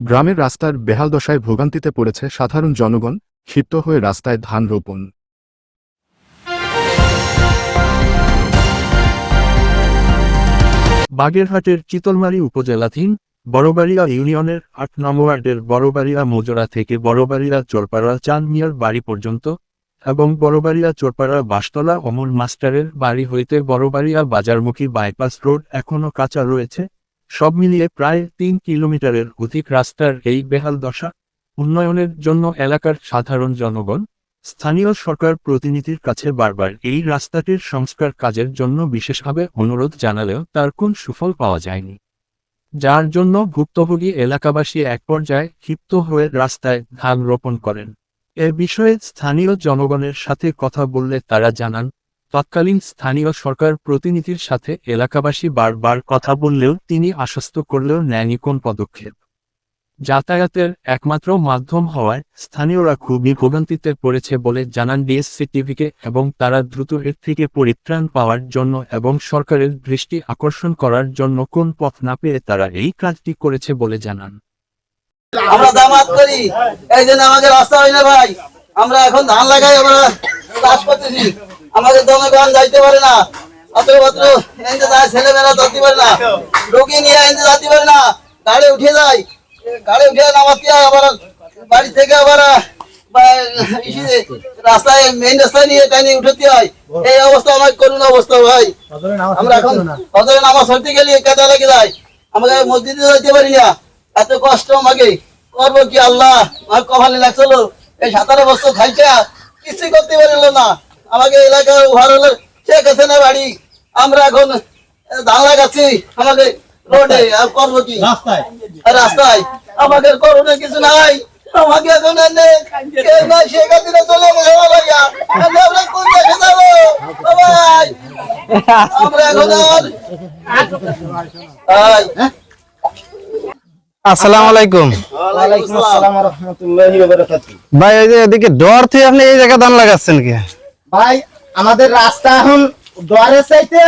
গ্রামের রাস্তার বেহাল দশায় ভোগান্তিতে পড়েছে সাধারণ জনগণ, ক্ষিপ্ত হয়ে রাস্তায় ধান রোপণ। বাগেরহাটের চিতলমারী উপজেলাধীন বড়বাড়িয়া ইউনিয়নের ৮ নং ওয়ার্ডের বড়বাড়িয়া মৌজা থেকে বড়বাড়িয়া চোরপাড়া চাঁদ মিয়ার বাড়ি পর্যন্ত এবং বড়বাড়িয়া চোরপাড়া বাসতলা অমল মাস্টারের বাড়ি হইতে বড়বাড়িয়া বাজারমুখী বাইপাস রোড এখনও কাঁচা রয়েছে। সব মিলিয়ে প্রায় ৩ কিলোমিটারের অধিক রাস্তার এই বেহাল দশা উন্নয়নের জন্য এলাকার সাধারণ জনগণ স্থানীয় সরকার প্রতিনিধির কাছে বারবার এই রাস্তাটির সংস্কার কাজের জন্য বিশেষভাবে অনুরোধ জানালেও তার কোন সুফল পাওয়া যায়নি, যার জন্য ভুক্তভোগী এলাকাবাসী এক পর্যায়ে ক্ষিপ্ত হয়ে রাস্তায় ধান রোপণ করেন। এ বিষয়ে স্থানীয় জনগণের সাথে কথা বললে তারা জানান, তৎকালীন স্থানীয় সরকার প্রতিনিধির সাথে এলাকাবাসী বারবার কথা বললেও তিনি আশ্বস্ত করলেও নেয়নি কোন পদক্ষেপ। যাতায়াতের একমাত্র মাধ্যম হওয়ায় স্থানীয়রা খুবই ভোগান্তিতে পড়েছে বলে জানান ডিএসসিটিভিকে এবং তারা দ্রুত এর থেকে পরিত্রাণ পাওয়ার জন্য এবং সরকারের দৃষ্টি আকর্ষণ করার জন্য কোন পথ না পেয়ে তারা এই কাজটি করেছে বলে জানান। আমরা দামাত করি, এই জন্য আমাদের রাস্তা হয় না ভাই। আমরা এখন ধান লাগাই, আমরা চাষ করতেছি, আমাদের দমে গান যাইতে পারে না, অত্র ছেলেমেয়েরা যাতে পারে না, রোগী নিয়ে যাতে পারে না, গাড়ি উঠে যায়, গাড়ি উঠে নামাতে হয়, আবার বাড়ি থেকে আবার রাস্তায় মেইন রাস্তায় নিয়ে টাইনে উঠতে হয়। এই অবস্থা আমার করুণ অবস্থা ভাই। আমরা এখন হজরে নামাজ পড়তে গেলে কাদা লেগে যায়, আমাকে মসজিদে যাইতে পারি না, এত কষ্ট আমাকে করবো কি আল্লাহ। আমার কপালে লাগছিল এই 17 বছর খাইছে কিছুই করতে পারল না। আমাকে এলাকার ঘর হলো শেখ হাসিনা বাড়ি, আমরা এখন ধান লাগাচ্ছি আমাকে রোডে, আর করবো কি রাস্তায় আমাকে করোনা কিছু নাই। আমাকে এখন শেখ হাসিনা চলে গেছে, আমরা কোন দেশে যাবো ভাই? আমরা এখন আসসালামু আলাইকুম। ওয়ালাইকুম আসসালাম ওয়া রাহমাতুল্লাহি ওয়া বারাকাতুহু। ভাই এই যে এদিকে ডর থেকে আপনি এই জায়গা ধান লাগাচ্ছেন কি? ভাই আমাদের রাস্তা এখন ডরের চাইতে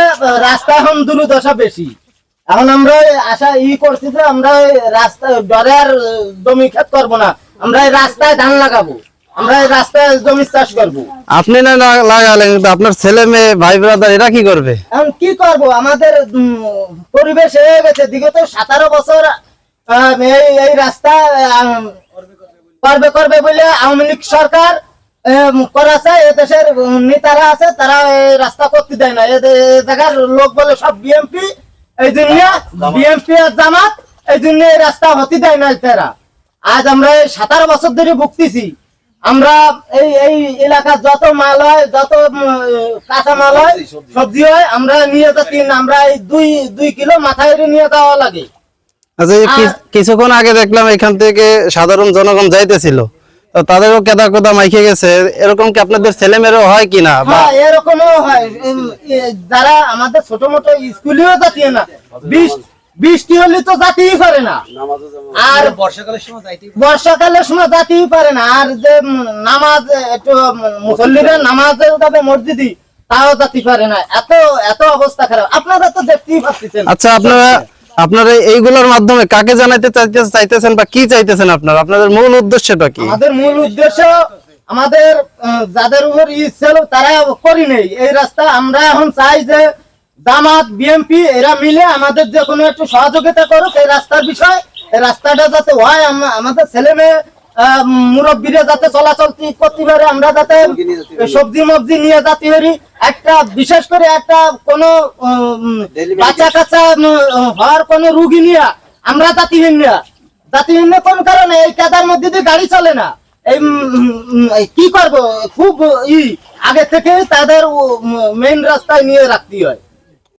রাস্তা এখন দুর্দশা বেশি। এখন আমরা আশা করছি যে আমরা রাস্তা ডরের জমি ক্ষেত করবো না, আমরা এই রাস্তায় ধান লাগাবো, আমরা এই রাস্তায় জমি চাষ করবো। আপনি না লাগালেন, কিন্তু আপনার ছেলে মেয়ে ভাই ব্রাদার এরা কি করবে? এখন কি করবো, আমাদের পরিবেশ হয়ে গেছে বিগত 17 বছর এই রাস্তা করবে বলে আওয়ামী লীগ সরকার করাছে, দেশের নেতারা আছে তারা রাস্তা করতে দেয় না। জায়গার লোক বলে সব বিএমপি, এই জন্য বিএমপি আর জামাত এই জন্য রাস্তা হতে দেয় না তারা। আজ আমরা 17 বছর ধরে ভুগতেছি। আমরা এই এলাকার যত মাল হয়, যত কাঁচা মাল হয়, সবজি হয়, আমরা নিয়ে যাচ্ছি না, আমরা এই 2 কিলো মাথায় নিয়ে যাওয়া লাগে। আচ্ছা, কিছুক্ষণ আগে দেখলাম এখান থেকে সাধারণ জনগণ যাইতেছিল, তো তাদেরও কেদা কোদা মাইকে গেছে, এরকম কি আপনাদের ছেলে মেয়েরও হয় কিনা? এরকমও হয়, যারা আমাদের ছোট মোটো স্কুলেও যাচ্ছে না, বৃষ্টি হলে তো যাতেই পারে না, আর বর্ষাকালের সময় যাতেই পারে না, আর যে নামাজ একটু মুসল্লিরা নামাজ যাবে মসজিদে তাও যাতে পারে না। এত অবস্থা খারাপ, আপনারা তো দেখতেই পাচ্ছেন। আচ্ছা, আপনারা এইগুলোর মাধ্যমে কাকে জানাইতে চাইতেছেন বা কি চাইতেছেন? আপনাদের মূল উদ্দেশ্যটা কি? আমাদের মূল উদ্দেশ্য, আমাদের যাদের উপর ছিল তারা করি নেই এই রাস্তা। আমরা এখন চাই যে জামাত বিএমপি এরা মিলে আমাদের যে কোনো একটু সহযোগিতা করুক এই রাস্তার বিষয়। এই রাস্তাটা যাতে হয়, আমাদের ছেলে মেয়ে মুরব্বীরা যাতে চলাচল করতে পারে, আমরা যাতে সবজি মবজি নিয়ে যাতে পারি, একটা বিশেষ করে একটা কোনো বাচ্চা কাচ্চা হওয়ার কোনো রুগী নিয়ে আমরা জাতিহীন কোন কারণে এই কাদার মধ্যে দিয়ে গাড়ি চলে না। এই কি করবো, খুব আগে থেকে তাদের মেইন রাস্তায় নিয়ে রাখতে হয়।